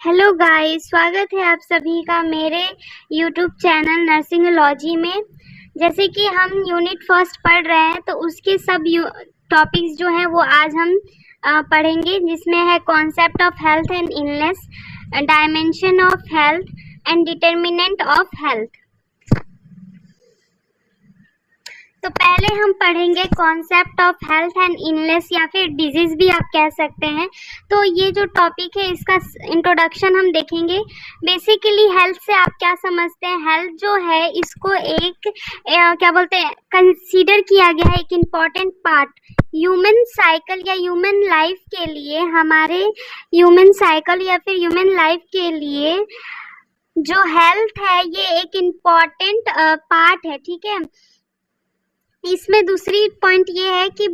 Hello guys, स्वागत है आप सभी का मेरे यूट्यूब चैनल नर्सिंगोलॉजी में। जैसे कि हम यूनिट फर्स्ट पढ़ रहे हैं, तो उसके सब टॉपिक्स जो हैं वो आज हम पढ़ेंगे, जिसमें है concept of health and illness, dimension of health and determinant of health. तो पहले हम पढ़ेंगे concept of health and illness, या फिर डिजीज भी आप कह सकते हैं। तो ये जो टॉपिक है इसका इंट्रोडक्शन हम देखेंगे। बेसिकली हेल्थ से आप क्या समझते हैं? हेल्थ जो है इसको एक क्या बोलते हैं, कंसीडर किया गया है एक इम्पॉर्टेंट पार्ट ह्यूमन साइकिल या ह्यूमन लाइफ के लिए। हमारे ह्यूमन साइकिल या फिर ह्यूमन लाइफ के लिए जो हेल्थ है ये एक इम्पॉर्टेंट पार्ट है, ठीक है। इसमें दूसरी पॉइंट ये है कि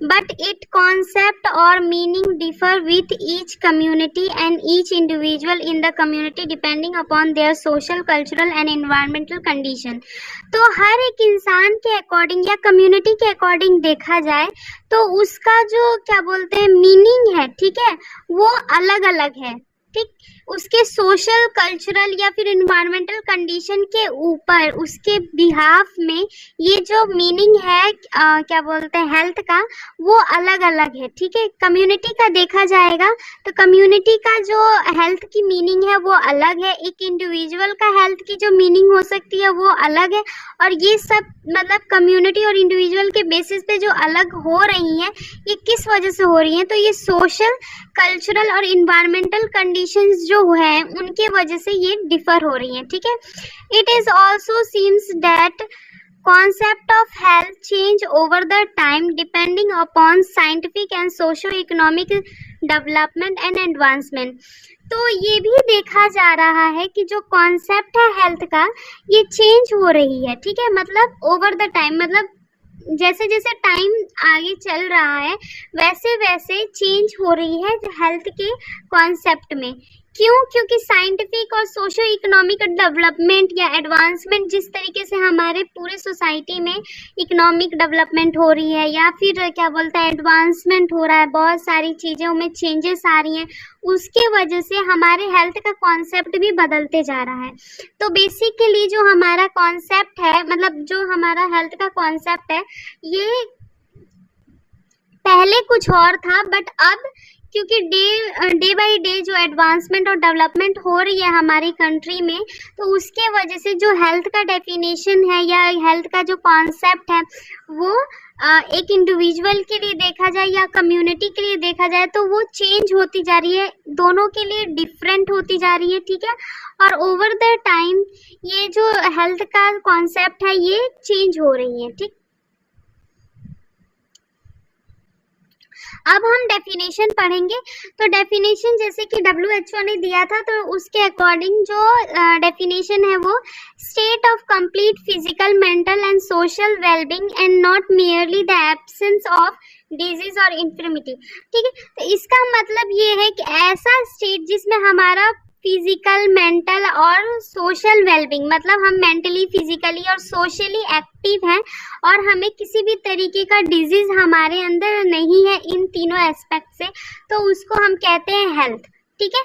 बट इट कॉन्सेप्ट और meaning differ with each community and each individual in the community depending upon their social, cultural and environmental condition. तो हर एक इंसान के अकॉर्डिंग या कम्युनिटी के अकॉर्डिंग देखा जाए तो उसका जो क्या बोलते हैं मीनिंग है, ठीक है, वो अलग अलग है, ठीक। उसके सोशल, कल्चरल या फिर एनवायरमेंटल कंडीशन के ऊपर उसके बिहाफ में ये जो मीनिंग है क्या बोलते हैं हेल्थ का, वो अलग अलग है, ठीक है। कम्युनिटी का देखा जाएगा तो कम्युनिटी का जो हेल्थ की मीनिंग है वो अलग है, एक इंडिविजुअल का हेल्थ की जो मीनिंग हो सकती है वो अलग है। और ये सब मतलब कम्युनिटी और इंडिविजुअल के बेसिस पे जो अलग हो रही हैं, ये किस वजह से हो रही हैं? तो ये सोशल, कल्चरल और इन्वायरमेंटल कंडीशंस जो है उनके वजह से ये डिफर हो रही हैं, ठीक है। It is also seems that concept of health change over the time depending upon scientific and socio-economic development and advancement। तो ये भी देखा जा रहा है कि जो कॉन्सेप्ट है हेल्थ का ये चेंज हो रही है, ठीक है। मतलब ओवर द टाइम, मतलब जैसे जैसे टाइम आगे चल रहा है वैसे वैसे चेंज हो रही है हेल्थ के कॉन्सेप्ट में। क्यों? क्योंकि साइंटिफिक और सोशो इकोनॉमिक डेवलपमेंट या एडवांसमेंट, जिस तरीके से हमारे पूरे सोसाइटी में इकोनॉमिक डेवलपमेंट हो रही है या फिर क्या बोलते हैं एडवांसमेंट हो रहा है, बहुत सारी चीज़ों में चेंजेस आ रही हैं, उसके वजह से हमारे हेल्थ का कॉन्सेप्ट भी बदलते जा रहा है। तो बेसिकली जो हमारा कॉन्सेप्ट है, मतलब जो हमारा हेल्थ का कॉन्सेप्ट है, ये पहले कुछ और था, बट अब क्योंकि डे बाय डे जो एडवांसमेंट और डेवलपमेंट हो रही है हमारी कंट्री में, तो उसके वजह से जो हेल्थ का डेफिनेशन है या हेल्थ का जो कॉन्सेप्ट है वो एक इंडिविजुअल के लिए देखा जाए या कम्युनिटी के लिए देखा जाए तो वो चेंज होती जा रही है, दोनों के लिए डिफरेंट होती जा रही है, ठीक है। और ओवर द टाइम ये जो हेल्थ का कॉन्सेप्ट है ये चेंज हो रही है, ठीक। अब हम डेफिनेशन पढ़ेंगे। तो डेफिनेशन जैसे कि WHO ने दिया था, तो उसके अकॉर्डिंग जो डेफिनेशन है वो state of complete physical, mental and social wellbeing and not merely the absence of disease और इन्फर्मिटी, ठीक है। तो इसका मतलब ये है कि ऐसा स्टेट जिसमें हमारा फिजिकल, मेंटल और सोशल वेलबींग, मतलब हम मेंटली, फिजिकली और सोशली एक्टिव हैं और हमें किसी भी तरीके का डिजीज हमारे अंदर नहीं है इन तीनों एस्पेक्ट से, तो उसको हम कहते हैं हेल्थ, ठीक है।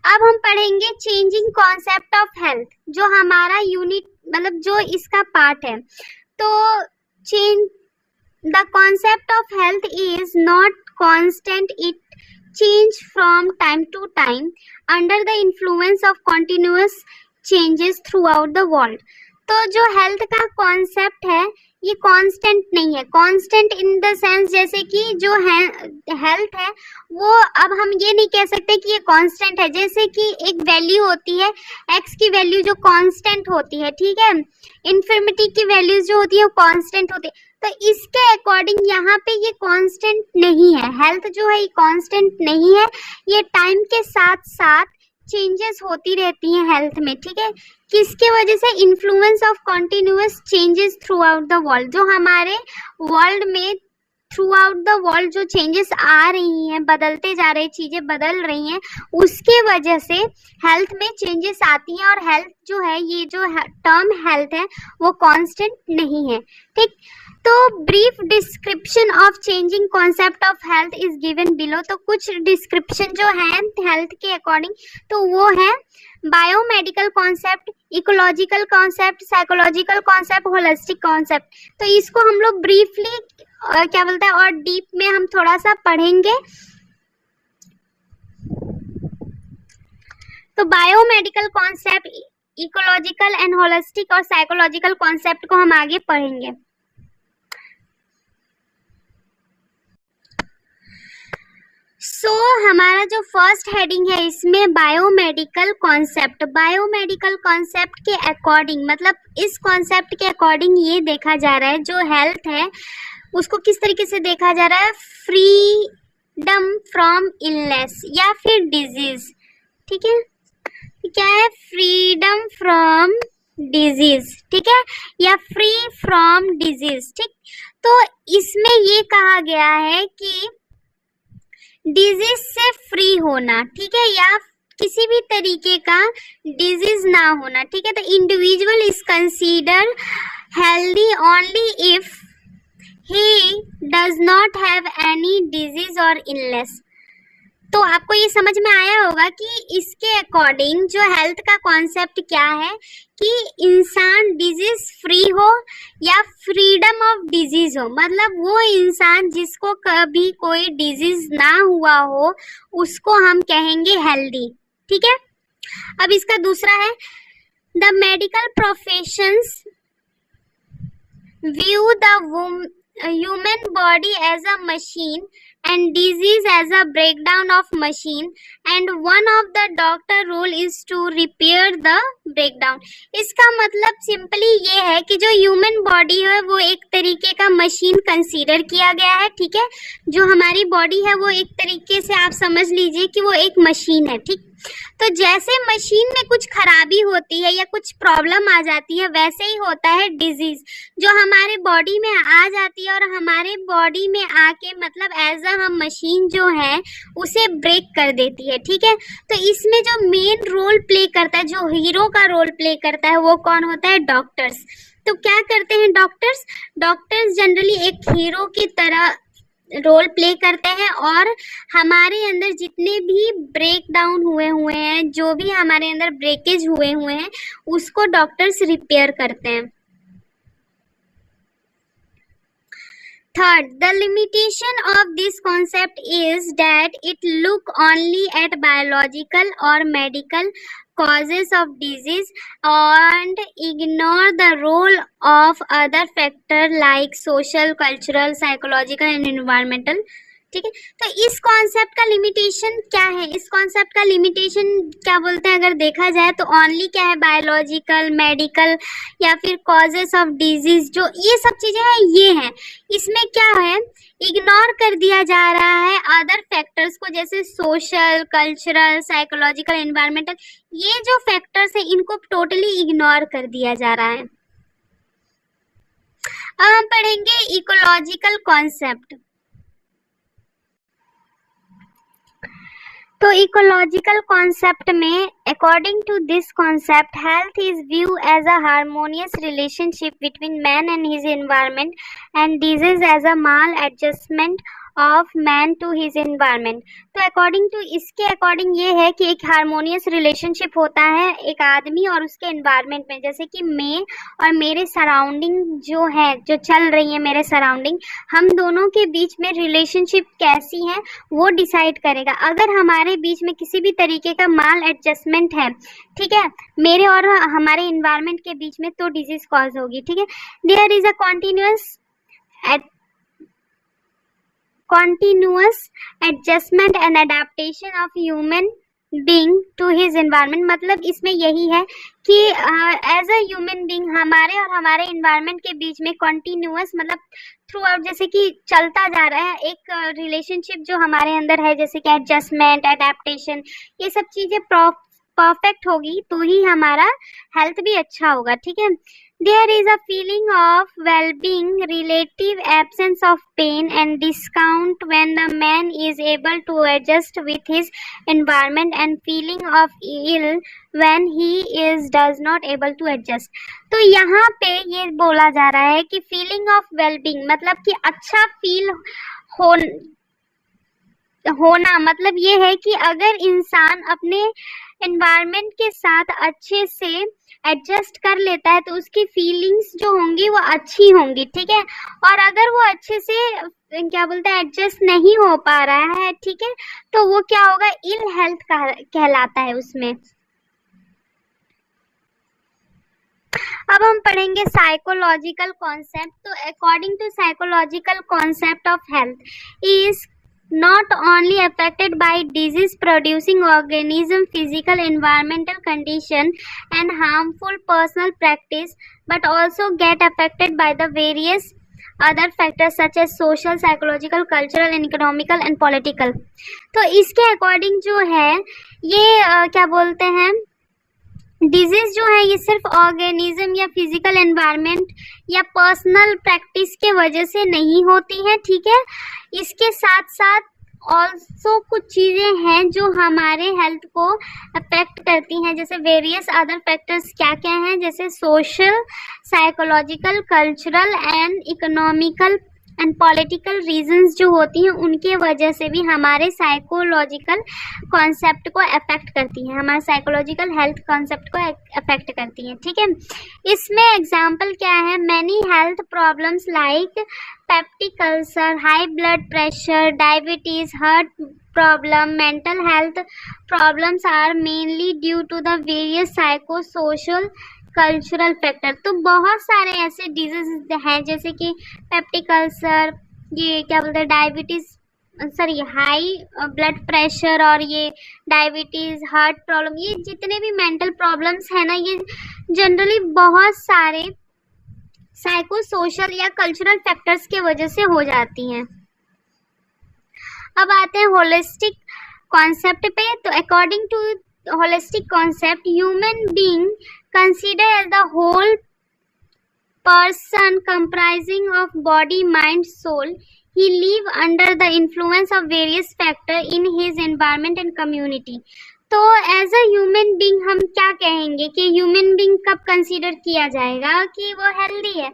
अब हम पढ़ेंगे चेंजिंग कॉन्सेप्ट ऑफ हेल्थ, जो हमारा यूनिट मतलब जो इसका पार्ट है। तो change the concept of health is not constant, it change from time to time under the influence of continuous changes throughout the world। तो जो हेल्थ का कॉन्सेप्ट है ये कांस्टेंट नहीं है। कांस्टेंट इन द सेंस जैसे कि जो हेल्थ है वो अब हम ये नहीं कह सकते कि ये कांस्टेंट है। जैसे कि एक वैल्यू होती है, एक्स की वैल्यू जो कांस्टेंट होती है, ठीक है, इन्फर्मिटी की वैल्यूज जो होती है वो कांस्टेंट होती है। तो इसके अकॉर्डिंग यहाँ पे ये कांस्टेंट नहीं है, हेल्थ जो है ये कांस्टेंट नहीं है, ये टाइम के साथ साथ चेंजेस होती रहती हैं हेल्थ में, ठीक है। किसके वजह से? Influence of continuous changes through out the world, जो हमारे वर्ल्ड में थ्रू आउट द वर्ल्ड जो चेंजेस आ रही हैं, बदलते जा रहे, चीज़ें बदल रही हैं, उसके वजह से हेल्थ में चेंजेस आती हैं। और हेल्थ जो है, ये जो टर्म हेल्थ है वो कांस्टेंट नहीं है, ठीक। तो brief description of changing concept of health is given below. तो कुछ डिस्क्रिप्शन जो है हेल्थ के अकॉर्डिंग, तो वो है biomedical concept, ecological concept, psychological concept, holistic concept. तो इसको हम लोग ब्रीफली क्या बोलते हैं और डीप में हम थोड़ा सा पढ़ेंगे। तो biomedical concept, ecological and holistic और साइकोलॉजिकल कॉन्सेप्ट को हम आगे पढ़ेंगे। हमारा जो फर्स्ट हेडिंग है इसमें बायोमेडिकल कॉन्सेप्ट। बायोमेडिकल कॉन्सेप्ट के अकॉर्डिंग, मतलब इस कॉन्सेप्ट के अकॉर्डिंग ये देखा जा रहा है जो हेल्थ है उसको किस तरीके से देखा जा रहा है, फ्रीडम फ्रॉम इलनेस या फिर डिजीज, ठीक है। क्या है, फ्रीडम फ्रॉम डिजीज, ठीक है, या फ्री फ्रॉम डिजीज, ठीक। तो इसमें ये कहा गया है कि डिजीज से फ्री होना, ठीक है, या किसी भी तरीके का डिजीज ना होना, ठीक है। तो individual is consider healthy only if he does not have any disease और इलनेस। तो आपको ये समझ में आया होगा कि इसके अकॉर्डिंग जो हेल्थ का कॉन्सेप्ट क्या है कि इंसान डिजीज फ्री हो या फ्रीडम ऑफ डिजीज हो, मतलब वो इंसान जिसको कभी कोई डिजीज ना हुआ हो उसको हम कहेंगे हेल्दी, ठीक है। अब इसका दूसरा है, the medical professions view the human body as a machine and disease as a breakdown of machine, and one of the doctor role is to repair the breakdown। इसका मतलब सिंपली ये है कि जो ह्यूमन बॉडी है वो एक तरीके का मशीन कंसीडर किया गया है, ठीक है। जो हमारी बॉडी है वो एक तरीके से आप समझ लीजिए कि वो एक मशीन है, ठीक। तो जैसे मशीन में कुछ खराबी होती है या कुछ प्रॉब्लम आ जाती है, वैसे ही होता है डिजीज, जो हमारे बॉडी में आ जाती है और हमारे बॉडी में आके मतलब एज अ हम मशीन जो है उसे ब्रेक कर देती है, ठीक है। तो इसमें जो मेन रोल प्ले करता है, जो हीरो का रोल प्ले करता है, वो कौन होता है, डॉक्टर्स। तो क्या करते हैं डॉक्टर्स, डॉक्टर्स जनरली एक हीरो की तरह रोल प्ले करते हैं और हमारे अंदर जितने भी ब्रेक डाउन हुए हैं, जो भी हमारे अंदर ब्रेकेज हुए हैं, उसको डॉक्टर्स रिपेयर करते हैं। Third, the limitation of this concept is that it look only at biological और medical causes of disease and ignore the role of other factor like social, cultural, psychological and environmental, ठीक है। तो इस concept का limitation क्या है, इस concept का लिमिटेशन क्या बोलते हैं, अगर देखा जाए तो ओनली क्या है, बायोलॉजिकल, मेडिकल या फिर कॉजेस ऑफ डिजीज, जो ये सब चीजें हैं ये हैं। इसमें क्या है, इग्नोर कर दिया जा रहा है अदर फैक्टर्स को, जैसे सोशल, कल्चरल, साइकोलॉजिकल, एनवायरमेंटल, ये जो फैक्टर्स हैं इनको टोटली इग्नोर कर दिया जा रहा है। अब हम पढ़ेंगे इकोलॉजिकल कॉन्सेप्ट। तो इकोलॉजिकल कॉन्सेप्ट में according to this concept health is view as a harmonious relationship between man and his environment and disease as a maladjustment of man to his environment. तो according to इसके according ये है कि एक harmonious relationship होता है एक आदमी और उसके एनवायरनमेंट में, जैसे कि मैं और मेरे सराउंडिंग जो है, जो चल रही है मेरे सराउंडिंग, हम दोनों के बीच में रिलेशनशिप कैसी है वो डिसाइड करेगा। अगर हमारे बीच में किसी भी तरीके का माल एडजस्टमेंट है, ठीक है, मेरे और हमारे एनवायरनमेंट के बीच में, तो डिजीज कॉज होगी, ठीक है। There is a continuous adjustment and adaptation of human being to his environment। मतलब इसमें यही है कि एज अ ह्यूमन बीइंग हमारे और हमारे एनवायरनमेंट के बीच में कंटिन्यूअस, मतलब थ्रू आउट, जैसे कि चलता जा रहा है एक रिलेशनशिप जो हमारे अंदर है, जैसे कि एडजस्टमेंट, अडेप्टेशन, ये सब चीज़ें परफेक्ट होगी तो ही हमारा हेल्थ भी अच्छा होगा, ठीक है। There is a feeling of well-being, relative absence of pain and discomfort when the man is able to adjust with his environment, and feeling of ill when he does not able to adjust. तो यहाँ पे ये बोला जा रहा है कि feeling of well-being मतलब कि अच्छा फील होना मतलब ये है कि अगर इंसान अपने एनवायरनमेंट के साथ अच्छे से एडजस्ट कर लेता है तो उसकी फीलिंग्स जो होंगी वो अच्छी होंगी, ठीक है। और अगर वो अच्छे से क्या बोलते हैं एडजस्ट नहीं हो पा रहा है, ठीक है, तो वो क्या होगा, इल हेल्थ कहलाता है उसमें। अब हम पढ़ेंगे साइकोलॉजिकल कॉन्सेप्ट। तो according to psychological concept of health is not only affected by disease producing organism, physical environmental condition and harmful personal practice, but also get affected by the various other factors such as social, psychological, cultural and economical and political। तो इसके according जो है ये क्या बोलते हैं disease जो है ये सिर्फ ऑर्गेनिज्म या फिजिकल एनवायरनमेंट या पर्सनल प्रैक्टिस के वजह से नहीं होती है, ठीक है। इसके साथ साथ ऑल्सो कुछ चीज़ें हैं जो हमारे हेल्थ को अफेक्ट करती हैं, जैसे वेरियस अदर फैक्टर्स क्या क्या हैं, जैसे social, psychological, cultural and economical and political reasons जो होती हैं उनके वजह से भी हमारे साइकोलॉजिकल कॉन्सेप्ट को अफेक्ट करती हैं, हमारे साइकोलॉजिकल हेल्थ कॉन्सेप्ट को अफेक्ट करती हैं, ठीक है। इसमें एग्जांपल क्या है, many health problems like peptic ulcer, high blood pressure, diabetes, heart problem, mental health problems are mainly due to the various psychosocial cultural factor. तो बहुत सारे ऐसे डिजीज हैं जैसे कि पेप्टिक अल्सर, ये क्या बोलते हैं diabetes, sorry high blood pressure और ये डायबिटीज, हार्ट प्रॉब्लम, ये जितने भी मेंटल प्रॉब्लम्स हैं ना ये जनरली बहुत सारे साइकोसोशल या कल्चरल फैक्टर्स के वजह से हो जाती हैं। अब आते हैं होलिस्टिक कॉन्सेप्ट पे। तो according to holistic concept human being considered as the whole person comprising of body, mind, soul. He live under the influence of various factors in his environment and community. तो as a human being हम क्या कहेंगे कि human being कब consider किया जाएगा कि वो हेल्दी है,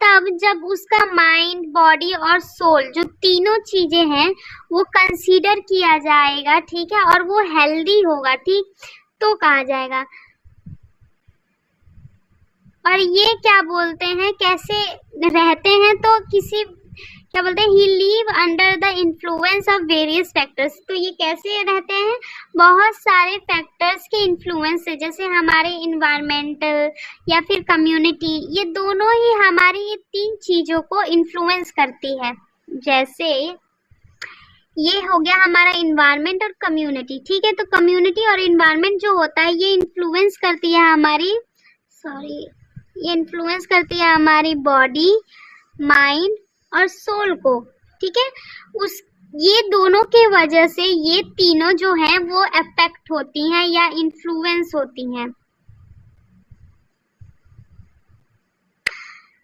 तब जब उसका माइंड, बॉडी और सोल जो तीनों चीजें हैं वो कंसीडर किया जाएगा, ठीक है, और वो हेल्दी होगा, ठीक, तो कहा जाएगा। और ये क्या बोलते हैं कैसे रहते हैं, तो किसी क्या बोलते हैं he live under the influence of various factors. तो ये कैसे रहते हैं, बहुत सारे फैक्टर्स के इन्फ्लुएंस से, जैसे हमारे इन्वायरमेंटल या फिर कम्युनिटी, ये दोनों ही हमारी ये तीन चीज़ों को इन्फ्लुएंस करती है। जैसे ये हो गया हमारा इन्वायरमेंट और कम्युनिटी, ठीक है। तो कम्युनिटी और इन्वायरमेंट जो होता है ये इन्फ्लुएंस करती है हमारी ये इन्फ्लुएंस करती है हमारी बॉडी, माइंड और सोल को, ठीक है। ये दोनों के वजह से ये तीनों जो हैं वो अफेक्ट होती हैं या इन्फ्लुएंस होती हैं।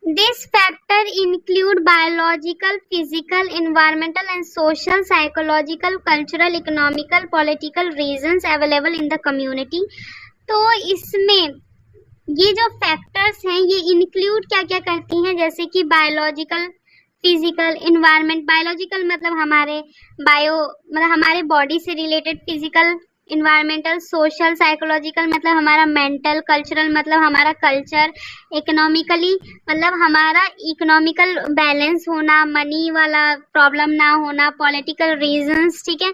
This factor include biological, physical, environmental and social, psychological, cultural, economical, political reasons available in the community। तो इसमें ये जो फैक्टर्स हैं ये इंक्लूड क्या क्या करती हैं, जैसे कि बायोलॉजिकल, फिजिकल, इन्वायरमेंट, बायोलॉजिकल मतलब हमारे बॉडी से related, physical, environmental, social, psychological मतलब हमारा मेंटल, कल्चरल मतलब हमारा कल्चर, इकोनॉमिकली मतलब हमारा इकोनॉमिकल बैलेंस होना, मनी वाला प्रॉब्लम ना होना, पॉलिटिकल रीजंस, ठीक है,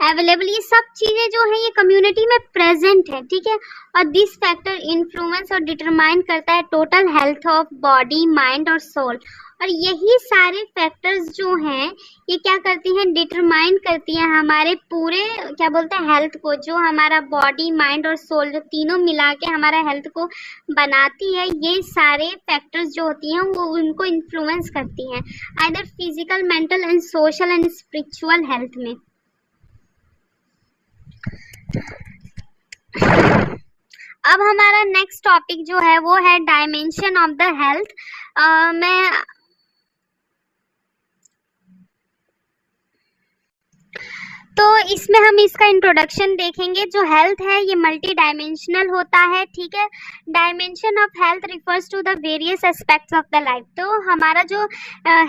अवेलेबल, ये सब चीज़ें जो हैं ये कम्युनिटी में प्रेजेंट है, ठीक है। और दिस फैक्टर इन्फ्लुएंस और डिटरमाइन करता है total health of body, mind और सोल। और यही सारे फैक्टर्स जो हैं ये क्या करती हैं, डिटरमाइन करती हैं हमारे पूरे क्या बोलते हैं हेल्थ को, जो हमारा बॉडी, माइंड और सोल जो तीनों मिला के हमारा हेल्थ को बनाती है। ये सारे फैक्टर्स जो होती हैं वो उनको इन्फ्लुएंस करती हैं either physical, mental and social and spiritual health में। अब हमारा नेक्स्ट टॉपिक जो है वो है डायमेंशन ऑफ द हेल्थ। मैं तो इसमें हम इसका इंट्रोडक्शन देखेंगे। जो हेल्थ है ये मल्टी डायमेंशनल होता है, ठीक है। Dimension of health refers to the various aspects of the life. तो हमारा जो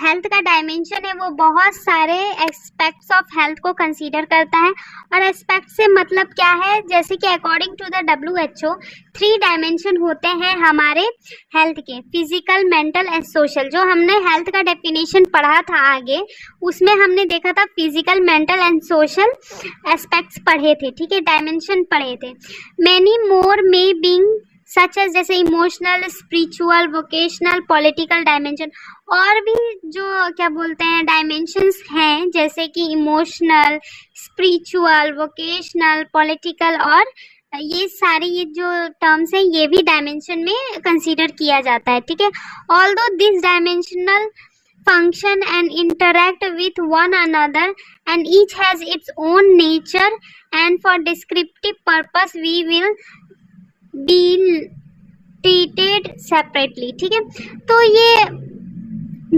हेल्थ का डायमेंशन है वो बहुत सारे एस्पेक्ट्स ऑफ हेल्थ को कंसीडर करता है। और एस्पेक्ट से मतलब क्या है, जैसे कि according to the WHO 3 dimension होते हैं हमारे हेल्थ के, फिजिकल, मेंटल एंड सोशल। जो हमने हेल्थ का डेफिनेशन पढ़ा था आगे, उसमें हमने देखा था physical, mental and social aspects पढ़े थे, ठीक है, डायमेंशन पढ़े थे। मैनी मोर मे बीइंग सच एज, जैसे emotional, spiritual, vocational, political dimension. और भी जो क्या बोलते हैं डायमेंशंस हैं, जैसे कि इमोशनल, स्पिरिचुअल, वोकेशनल, पॉलिटिकल, और ये सारी ये जो टर्म्स हैं ये भी डायमेंशन में कंसीडर किया जाता है, ठीक है। Although this dimensional function and interact with one another and each has its own nature and for descriptive purpose we will be treated separately, ठीक है। तो ये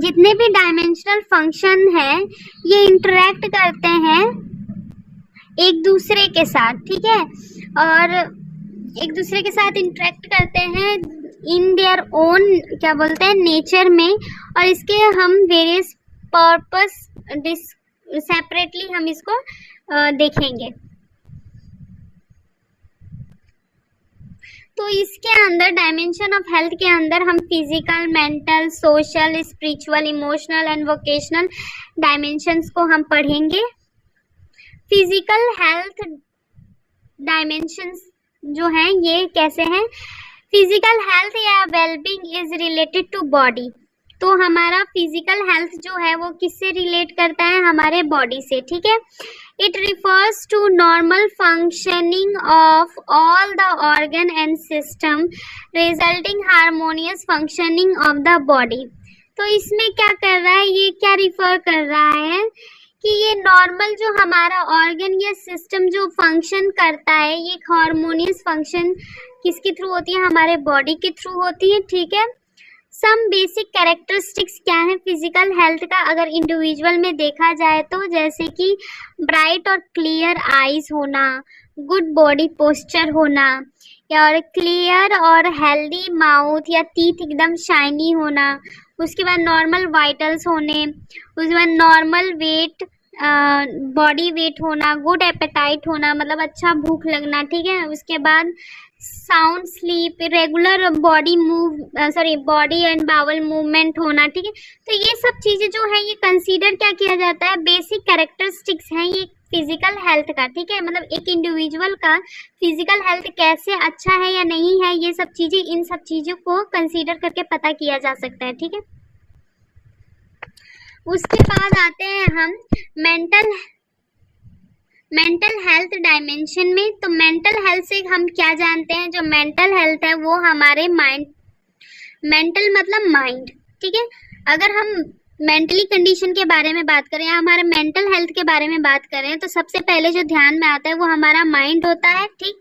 जितने भी डायमेंशनल फंक्शन हैं ये इंटरेक्ट करते हैं एक दूसरे के साथ, ठीक है, और एक दूसरे के साथ इंटरेक्ट करते हैं इन देयर ओन क्या बोलते हैं नेचर में, और इसके हम वेरियस पर्पस सेपरेटली हम इसको देखेंगे। तो इसके अंदर डायमेंशन ऑफ हेल्थ के अंदर हम physical, mental, social, spiritual, emotional and vocational dimensions को हम पढ़ेंगे। फिजिकल हेल्थ डायमेंशंस जो हैं ये कैसे हैं, फिजिकल हेल्थ या wellbeing is related to body. तो हमारा फिजिकल हेल्थ जो है वो किससे रिलेट करता है, हमारे बॉडी से, ठीक है। It refers to normal functioning of all the organ and system resulting harmonious functioning of the body. तो इसमें क्या कर रहा है, ये क्या रिफर कर रहा है कि ये नॉर्मल जो हमारा ऑर्गन या सिस्टम जो फंक्शन करता है, ये हार्मोनियस फंक्शन किसके थ्रू होती है, हमारे बॉडी के थ्रू होती है, ठीक है। सम बेसिक कैरेक्टरिस्टिक्स क्या है फिजिकल हेल्थ का, अगर इंडिविजुअल में देखा जाए तो, जैसे कि ब्राइट और क्लियर आईज होना, गुड बॉडी पोस्चर होना, और क्लियर और हेल्दी माउथ या टीथ एकदम शाइनी होना, उसके बाद नॉर्मल वाइटल्स होने, उसके बाद नॉर्मल वेट, बॉडी वेट होना, गुड एपेटाइट होना, मतलब अच्छा भूख लगना, ठीक है। उसके बाद sound sleep, regular body and bowel movement होना, ठीक है। तो ये सब चीजें जो है ये कंसीडर क्या किया जाता है, बेसिक कैरेक्टरिस्टिक्स हैं ये फिजिकल हेल्थ का, ठीक है। मतलब एक इंडिविजुअल का फिजिकल हेल्थ कैसे अच्छा है या नहीं है, ये सब चीजें, इन सब चीजों को कंसीडर करके पता किया जा सकता है, ठीक है। उसके बाद आते हैं हम मेंटल हेल्थ डायमेंशन में। तो मेंटल हेल्थ से हम क्या जानते हैं, जो मेंटल हेल्थ है वो हमारे माइंड, मेंटल मतलब माइंड, ठीक है। अगर हम मेंटली कंडीशन के बारे में बात करें या हमारे मेंटल हेल्थ के बारे में बात करें तो सबसे पहले जो ध्यान में आता है वो हमारा माइंड होता है, ठीक।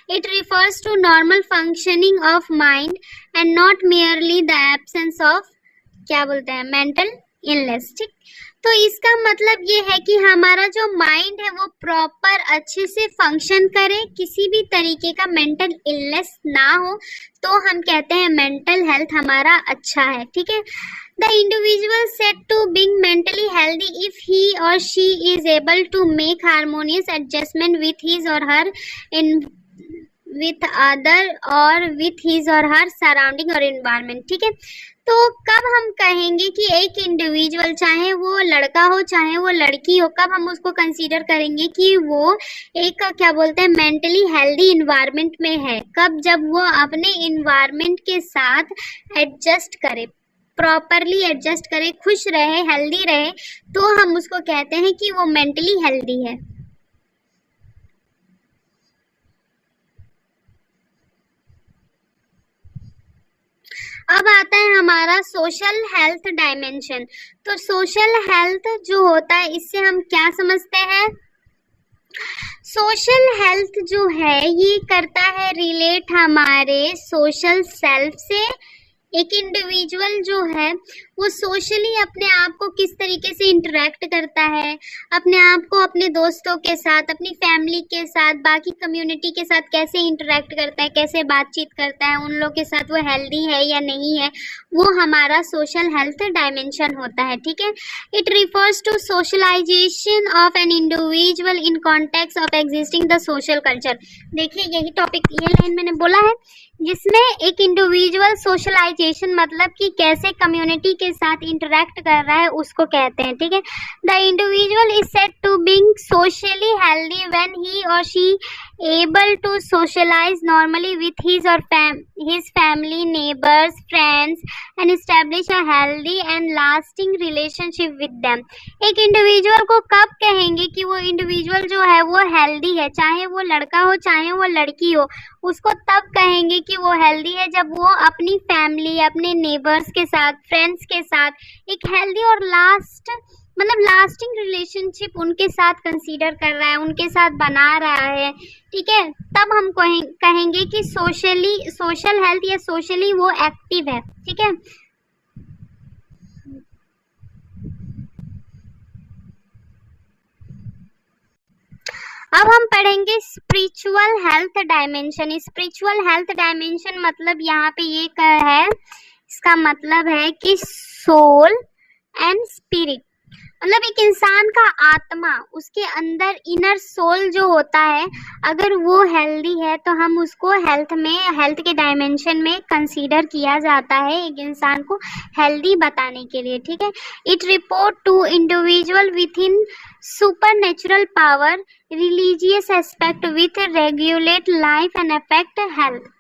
It refers to normal functioning of mind and not merely the absence of क्या बोलते हैं मेंटल इलनेस, ठीक। तो इसका मतलब ये है कि हमारा जो माइंड है वो प्रॉपर अच्छे से फंक्शन करे, किसी भी तरीके का मेंटल इलनेस ना हो, तो हम कहते हैं मेंटल हेल्थ हमारा अच्छा है, ठीक है। The individual said to being mentally healthy if he और she is able to make harmonious adjustment with his और हर इन विथ अदर और विथ हिज और हर सराउंडिंग और एनवायरनमेंट, ठीक है। तो कब हम कहेंगे कि एक इंडिविजुअल, चाहे वो लड़का हो चाहे वो लड़की हो, कब हम उसको कंसीडर करेंगे कि वो एक क्या बोलते हैं मेंटली हेल्दी इन्वायरमेंट में है, कब, जब वो अपने इन्वायरमेंट के साथ एडजस्ट करे, प्रॉपरली एडजस्ट करे, खुश रहे, हेल्दी रहे, तो हम उसको कहते हैं कि वो मेंटली हेल्दी है। अब आता है हमारा सोशल हेल्थ डायमेंशन। तो सोशल हेल्थ जो होता है इससे हम क्या समझते हैं, सोशल हेल्थ जो है ये करता है रिलेट हमारे सोशल सेल्फ से। एक इंडिविजुअल जो है वो सोशली अपने आप को किस तरीके से इंटरेक्ट करता है, अपने आप को अपने दोस्तों के साथ, अपनी फैमिली के साथ, बाकी कम्युनिटी के साथ कैसे इंटरेक्ट करता है, कैसे बातचीत करता है, उन लोग के साथ वो हेल्दी है या नहीं है, वो हमारा सोशल हेल्थ डायमेंशन होता है। ठीक है, it refers to socialization of an individual in context of existing the social culture. देखिए यही टॉपिक, ये लाइन मैंने बोला है जिसमें एक इंडिविजुअल सोशलाइजेशन मतलब कि कैसे कम्युनिटी के साथ इंटरेक्ट कर रहा है उसको कहते हैं। ठीक है, the individual is said to being socially healthy when he और she able to socialize normally with his और his family, neighbours, friends and establish a healthy and lasting relationship with them. एक इंडिविजुअल को कब कहेंगे कि वो individual जो है वो हेल्दी है, चाहे वो लड़का हो चाहे वो लड़की हो, उसको तब कहेंगे कि वो हेल्दी है जब वो अपनी फैमिली, अपने नेबर्स के साथ, फ्रेंड्स के साथ एक हेल्दी और लास्टिंग रिलेशनशिप उनके साथ कंसीडर कर रहा है, उनके साथ बना रहा है। ठीक है, तब हम कहेंगे कि सोशल हेल्थ या सोशली वो एक्टिव है। ठीक है, अब हम पढ़ेंगे spiritual health dimension. Spiritual health dimension मतलब यहाँ पे ये है, इसका मतलब है कि सोल एंड स्पिरिट, मतलब एक इंसान का आत्मा, उसके अंदर इनर सोल जो होता है, अगर वो हेल्दी है तो हम उसको हेल्थ के डायमेंशन में कंसीडर किया जाता है एक इंसान को हेल्दी बताने के लिए। ठीक है, it report to individual within supernatural power, religious aspect with regulate life and affect health.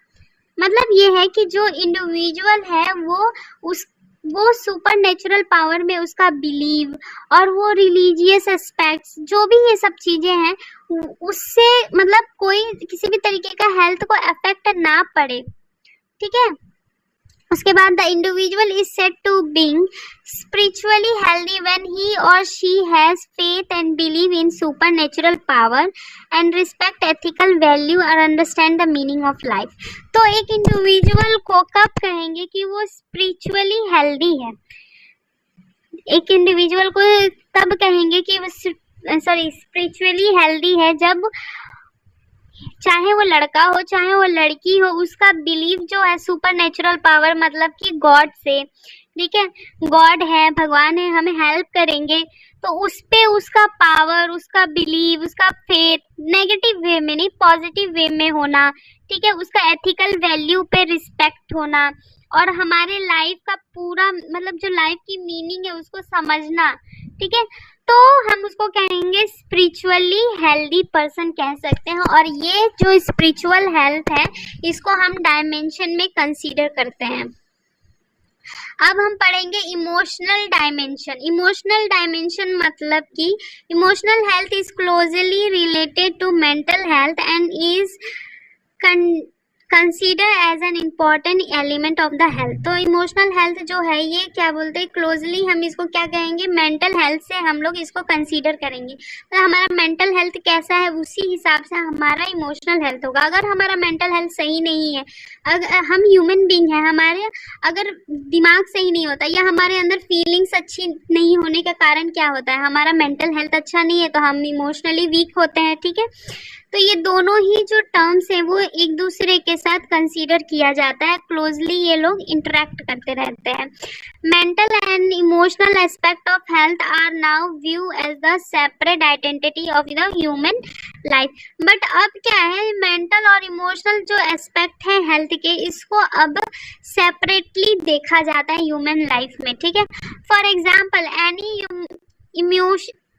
मतलब ये है कि जो इंडिविजुअल है वो सुपर नेचुरल पावर में उसका बिलीव और वो रिलीजियस एस्पेक्ट्स जो भी ये सब चीजें हैं उससे मतलब कोई किसी भी तरीके का हेल्थ को अफेक्ट ना पड़े। ठीक है, उसके बाद the individual is said to being spiritually healthy when he और she has faith and believe in super natural power and respect ethical value और understand the meaning of life. तो एक इंडिविजुअल को कब कहेंगे कि वो स्पिरिचुअली हेल्दी है? एक इंडिविजुअल को तब कहेंगे कि वो स्पिरिचुअली हेल्दी है जब चाहे वो लड़का हो चाहे वो लड़की हो, उसका बिलीव जो है सुपर नेचुरल पावर मतलब कि गॉड से, ठीक है, गॉड है, भगवान है, हमें हेल्प करेंगे, तो उस पे उसका पावर, उसका बिलीव, उसका फेथ नेगेटिव वे में नहीं पॉजिटिव वे में होना। ठीक है, उसका एथिकल वैल्यू पे रिस्पेक्ट होना और हमारे लाइफ का पूरा मतलब जो लाइफ की मीनिंग है उसको समझना। ठीक है, तो हम उसको कहेंगे स्पिरिचुअली हेल्दी पर्सन कह सकते हैं। और ये जो स्पिरिचुअल हेल्थ है इसको हम डायमेंशन में कंसीडर करते हैं। अब हम पढ़ेंगे इमोशनल डायमेंशन। इमोशनल डायमेंशन मतलब कि emotional health is closely related to mental health and is consider as an important element of the health. तो इमोशनल हेल्थ जो है ये क्या बोलते हैं, क्लोजली हम इसको क्या कहेंगे, मेंटल हेल्थ से हम लोग इसको कंसीडर करेंगे। तो हमारा मेंटल हेल्थ कैसा है उसी हिसाब से हमारा इमोशनल हेल्थ होगा। अगर हमारा मेंटल हेल्थ सही नहीं है, अगर हम ह्यूमन बीइंग हैं, हमारे अगर दिमाग सही नहीं होता या हमारे अंदर फीलिंग्स अच्छी नहीं होने का कारण क्या होता है, हमारा मेंटल हेल्थ अच्छा नहीं है तो हम इमोशनली वीक होते हैं। ठीक है, तो ये दोनों ही जो टर्म्स हैं वो एक दूसरे के साथ कंसीडर किया जाता है, क्लोजली ये लोग इंटरेक्ट करते रहते हैं। Mental and emotional aspect of health are now view as the separate identity of the human life. But अब क्या है, मेंटल और इमोशनल जो एस्पेक्ट है हेल्थ के, इसको अब सेपरेटली देखा जाता है ह्यूमन लाइफ में। ठीक है, for example any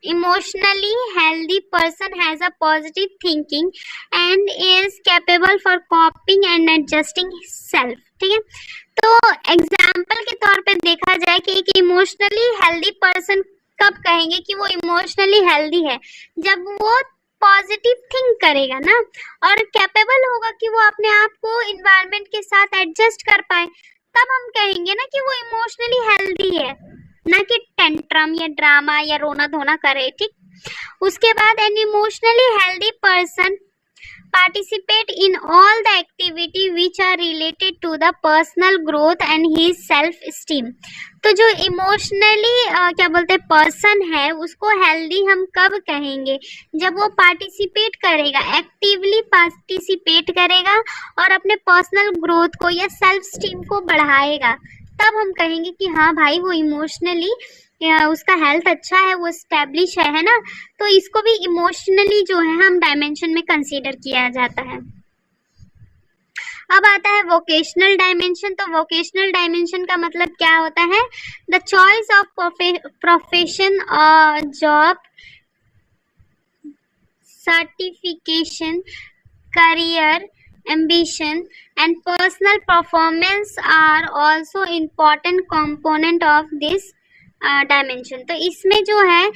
emotionally healthy person has a positive thinking and is capable for coping and adjusting self। ठीक है, तो एग्जाम्पल के तौर पे देखा जाए कि एक इमोशनली हेल्दी पर्सन कब कहेंगे कि वो इमोशनली हेल्दी है, जब वो पॉजिटिव थिंक करेगा ना और कैपेबल होगा कि वो अपने आप को इन्वायरमेंट के साथ एडजस्ट कर पाए, तब हम कहेंगे ना कि वो इमोशनली हेल्दी है, ना कि टेंट्रम या ड्रामा या रोना धोना करे। ठीक, उसके बाद an emotionally healthy person participate in all the activity which are related to the personal growth and his self esteem। तो जो इमोशनली क्या बोलते हैं पर्सन है उसको हेल्दी हम कब कहेंगे, जब वो पार्टिसिपेट करेगा, एक्टिवली पार्टिसिपेट करेगा और अपने पर्सनल ग्रोथ को या सेल्फ स्टीम को बढ़ाएगा, तब हम कहेंगे कि हाँ भाई वो इमोशनली उसका हेल्थ अच्छा है, वो स्टैब्लिश है ना। तो इसको भी इमोशनली जो है हम डायमेंशन में कंसीडर किया जाता है। अब आता है वोकेशनल डायमेंशन। तो वोकेशनल डायमेंशन का मतलब क्या होता है, द चॉइस ऑफ प्रोफेशन और job, certification, career, ambition and personal performance are also important component of this dimension. तो इसमें जो है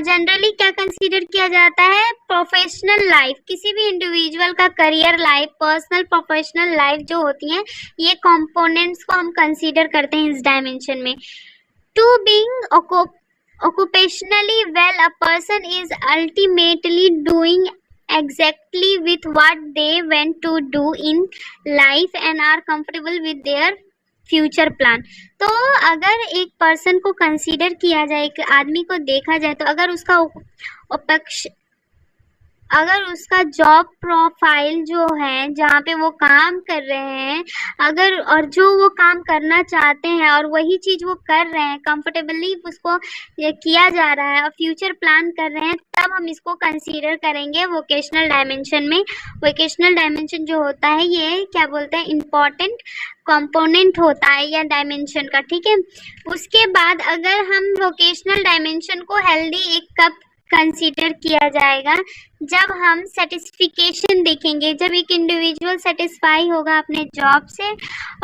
जनरली क्या कंसीडर किया जाता है, प्रोफेशनल लाइफ, किसी भी इंडिविजुअल का career life, personal professional life जो होती है, ये कंपोनेंट्स को हम कंसीडर करते हैं इस डायमेंशन में। To being occupationally well, a person is ultimately doing exactly with what they want to do in life and are comfortable with their future plan. तो अगर एक पर्सन को कंसीडर किया जाए, एक आदमी को देखा जाए, तो अगर उसका जॉब प्रोफाइल जो है जहाँ पे वो काम कर रहे हैं, अगर और जो वो काम करना चाहते हैं और वही चीज़ वो कर रहे हैं, कंफर्टेबली उसको किया जा रहा है और फ्यूचर प्लान कर रहे हैं, तब हम इसको कंसीडर करेंगे वोकेशनल डायमेंशन में। वोकेशनल डायमेंशन जो होता है ये क्या बोलते हैं, इम्पॉर्टेंट कंपोनेंट होता है या डायमेंशन का, ठीक है। उसके बाद अगर हम वोकेशनल डायमेंशन को हेल्दी एक कब कंसीडर किया जाएगा, जब हम सेटिस्फिकेशन देखेंगे, जब एक इंडिविजुअल सेटिस्फाई होगा अपने जॉब से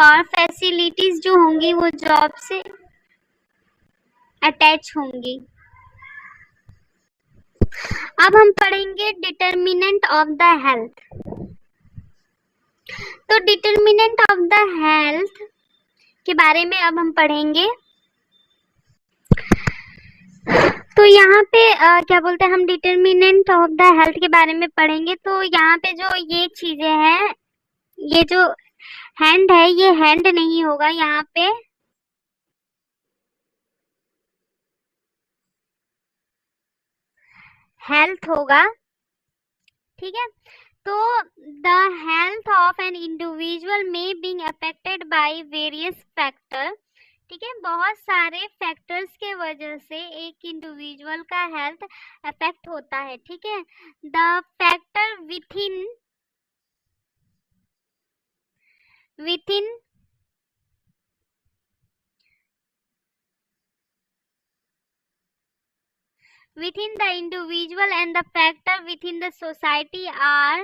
और फैसिलिटीज जो होंगी वो जॉब से अटैच होंगी। अब हम पढ़ेंगे डिटर्मिनेंट ऑफ द हेल्थ। तो डिटर्मिनेंट ऑफ द हेल्थ के बारे में अब हम पढ़ेंगे। तो यहाँ पे क्या बोलते हैं, हम डिटर्मिनेंट ऑफ द हेल्थ के बारे में पढ़ेंगे। तो यहाँ पे जो ये चीजें हैं, ये जो हैंड है ये हैंड नहीं होगा, यहाँ पे हेल्थ होगा, ठीक है। तो the health of an individual may being affected by various factor, ठीक है, बहुत सारे फैक्टर्स के वजह से एक इंडिविजुअल का हेल्थ अफेक्ट होता है, ठीक है। The factor within the individual and the factor within the society are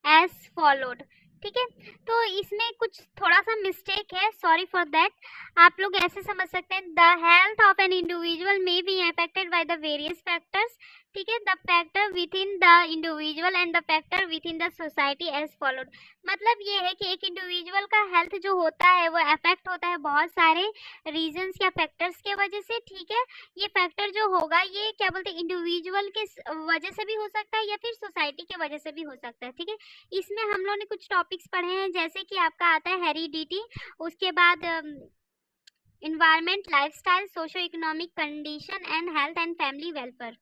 as followed, ठीक है। तो इसमें कुछ थोड़ा सा मिस्टेक है, सॉरी फॉर दैट। आप लोग ऐसे समझ सकते हैं, the health of an individual may be affected by the various factors, ठीक है, the factor within the individual and the factor within the society as followed. मतलब ये है कि एक इंडिविजुअल का हेल्थ जो होता है वो अफेक्ट होता है बहुत सारे रीजंस या फैक्टर्स के वजह से, ठीक है। ये फैक्टर जो होगा ये क्या बोलते हैं, इंडिविजुअल के वजह से भी हो सकता है या फिर सोसाइटी के वजह से भी हो सकता है, ठीक है। इसमें हम लोगों ने कुछ टॉपिक्स पढ़े हैं, जैसे कि आपका आता है हेरिडिटी, उसके बाद environment, lifestyle, socio economic condition and health and family welfare.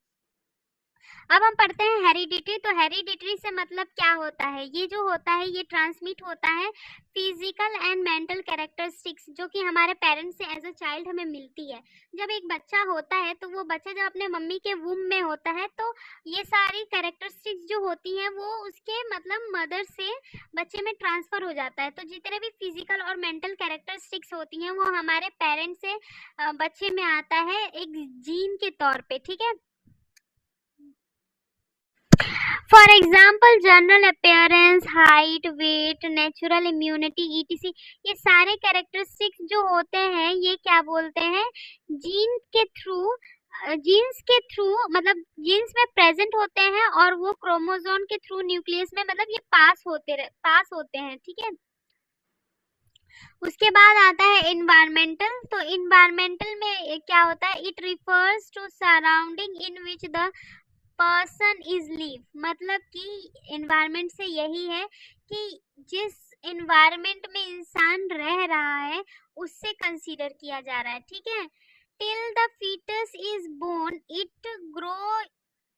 अब हम पढ़ते हैं हेरिडिटी। तो हेरिडिटी से मतलब क्या होता है, ये जो होता है ये ट्रांसमिट होता है फिजिकल एंड मेंटल कैरेक्टरिस्टिक्स जो कि हमारे पेरेंट्स से एज अ चाइल्ड हमें मिलती है। जब एक बच्चा होता है तो वो बच्चा जब अपने मम्मी के वूम में होता है तो ये सारी कैरेक्टरिस्टिक्स जो होती हैं वो उसके मतलब मदर से बच्चे में ट्रांसफ़र हो जाता है। तो जितने भी फिजिकल और मेंटल कैरेक्टरिस्टिक्स होती हैं वो हमारे पेरेंट्स से बच्चे में आता है एक जीन के तौर पे, ठीक है। For example general appearance, height, weight, natural immunity ETC, ये सारे कैरेक्टरिस्टिक्स जो होते हैं ये क्या बोलते हैं, जीन्स के थ्रू मतलब जीन्स में प्रेजेंट होते हैं और वो क्रोमोसोम के थ्रू न्यूक्लियस में मतलब ये पास होते हैं, ठीक है। उसके बाद आता है इन्वायरमेंटल। तो इन्वायरमेंटल में क्या होता है, it refers to surrounding in which the person is live, मतलब कि एनवायरमेंट से यही है कि जिस एनवायरमेंट में इंसान रह रहा है उससे कंसीडर किया जा रहा है, ठीक है। Till the fetus is born it grow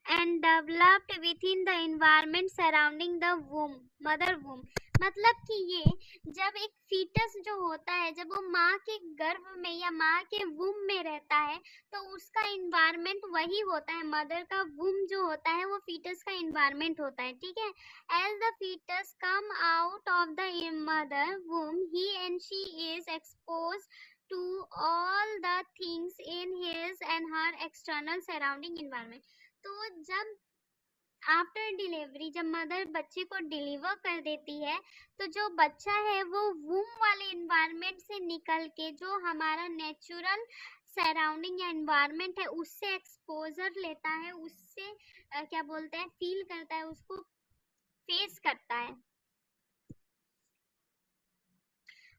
and developed within the environment surrounding the womb, mother womb, मतलब कि ये जब एक फीटस जो होता है जब वो माँ के गर्भ में या माँ के वुम में रहता है तो उसका इन्वायरमेंट वही होता है, मदर का वुम जो होता है वो फीटस का इन्वायरमेंट होता है, ठीक है। As the fetus come out of the mother womb he and she is expose to all the things in his and her external surrounding environment। तो जब आफ्टर डिलीवरी जब मदर बच्चे को डिलीवर कर देती है तो जो बच्चा है वो वूम वाले इन्वायरमेंट से निकल के जो हमारा नेचुरल सराउंडिंग या इन्वायरमेंट है उससे एक्सपोजर लेता है, उससे क्या बोलते हैं फील करता है, उसको फेस करता है।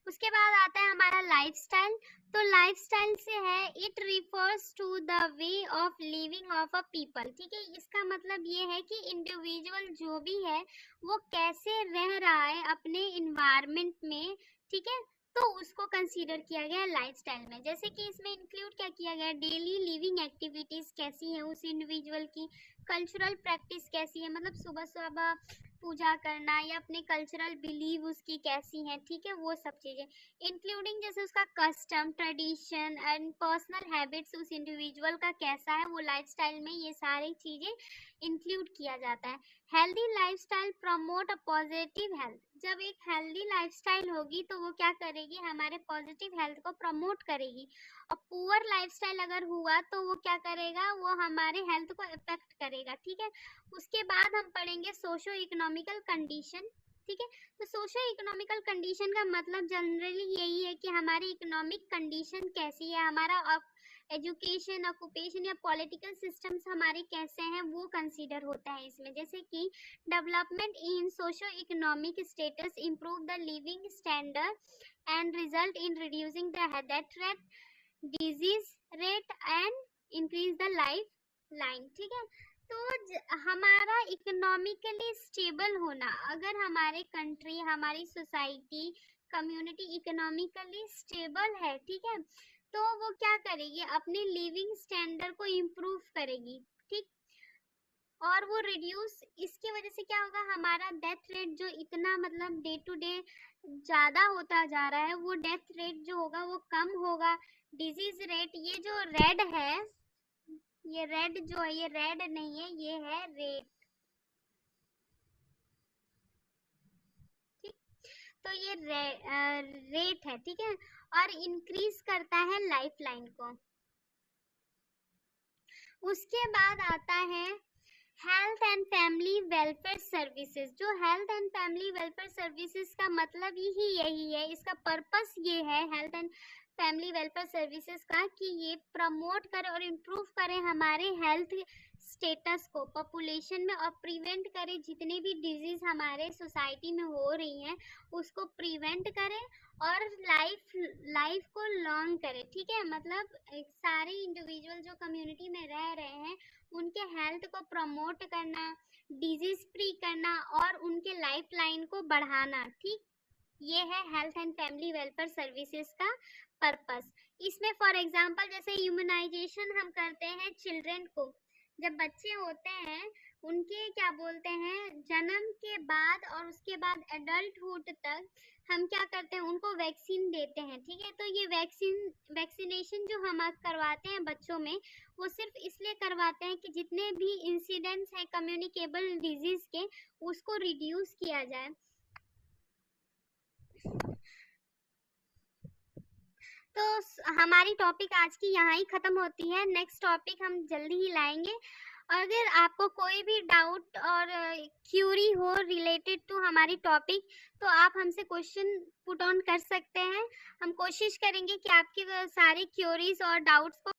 उसके बाद आता है हमारा लाइफस्टाइल। तो लाइफस्टाइल से है it refers to the way of living of a people, ठीक है। इसका मतलब ये है कि इंडिविजुअल जो भी है वो कैसे रह रहा है अपने इन्वायरमेंट में, ठीक है, तो उसको कंसीडर किया गया है लाइफस्टाइल में। जैसे कि इसमें इंक्लूड क्या किया गया है, डेली लिविंग एक्टिविटीज कैसी है उस इंडिविजुअल की, कल्चरल प्रैक्टिस कैसी है, मतलब सुबह सुबह पूजा करना या अपने कल्चरल बिलीव उसकी कैसी है, ठीक है, वो सब चीज़ें इंक्लूडिंग जैसे उसका custom tradition and personal habits उस इंडिविजुअल का कैसा है वो लाइफस्टाइल में ये सारी चीज़ें इंक्लूड किया जाता है। Healthy lifestyle promote a positive health, जब एक हेल्दी लाइफस्टाइल होगी तो वो क्या करेगी, हमारे पॉजिटिव हेल्थ को प्रमोट करेगी। और पुअर लाइफस्टाइल अगर हुआ तो वो क्या करेगा, वो हमारे हेल्थ को इफेक्ट करेगा, ठीक है। उसके बाद हम पढ़ेंगे सोशो इकोनॉमिकल कंडीशन, ठीक है। तो सोशो इकोनॉमिकल कंडीशन का मतलब जनरली यही है कि हमारी इकोनॉमिक कंडीशन कैसी है, हमारा एजुकेशन ऑक्यूपेशन या पॉलिटिकल सिस्टम्स हमारे कैसे हैं वो कंसीडर होता है इसमें। जैसे कि development in socio economic status improve the living standard and result in reducing the death rate, disease rate and increase the life line, ठीक है। तो हमारा इकोनॉमिकली स्टेबल होना, अगर हमारे कंट्री हमारी सोसाइटी कम्युनिटी इकोनॉमिकली स्टेबल है, ठीक है, तो वो क्या करेगी, अपने लिविंग स्टैंडर्ड को इम्प्रूव करेगी, ठीक, और वो रिड्यूस, इसकी वजह से क्या होगा, हमारा डेथ रेट जो इतना मतलब डे टू डे ज़्यादा होता जा रहा है वो डेथ रेट जो होगा वो कम होगा। डिजीज रेट, ये जो रेड है, ये रेड जो है ये रेड नहीं है, ये है रेट, ठीक, तो ये रेट है, ठीक है, और इंक्रीज करता है लाइफ लाइन को। उसके बाद आता है health and family welfare services. जो health and family welfare services का मतलब ही यही है, इसका पर्पस ये है health and family welfare services का कि ये प्रमोट करे और इम्प्रूव करे हमारे हेल्थ स्टेटस को पॉपुलेशन में और प्रिवेंट करे जितने भी डिजीज हमारे सोसाइटी में हो रही हैं उसको प्रिवेंट करे और लाइफ को लॉन्ग करे, ठीक है। मतलब सारे इंडिविजुअल जो कम्युनिटी में रह रहे हैं उनके हेल्थ को प्रमोट करना, डिजीज फ्री करना और उनके लाइफ लाइन को बढ़ाना, ठीक, ये है health and family welfare services का पर्पस। इसमें फॉर एग्जांपल जैसे इम्यूनाइजेशन हम करते हैं चिल्ड्रन को, जब बच्चे होते हैं उनके क्या बोलते हैं जन्म के बाद और उसके बाद एडल्टहुड तक हम क्या करते हैं, उनको वैक्सीन देते हैं, ठीक है। तो ये वैक्सीनेशन जो हम करवाते हैं बच्चों में वो सिर्फ इसलिए करवाते हैं कि जितने भी इंसिडेंट्स हैं कम्युनिकेबल डिजीज के उसको रिड्यूस किया जाए। तो हमारी टॉपिक आज की यहाँ ही ख़त्म होती है, नेक्स्ट टॉपिक हम जल्दी ही लाएंगे। अगर आपको कोई भी डाउट और क्यूरी हो रिलेटेड टू हमारी टॉपिक तो आप हमसे क्वेश्चन पुट ऑन कर सकते हैं, हम कोशिश करेंगे कि आपकी सारी क्यूरीज और डाउट्स को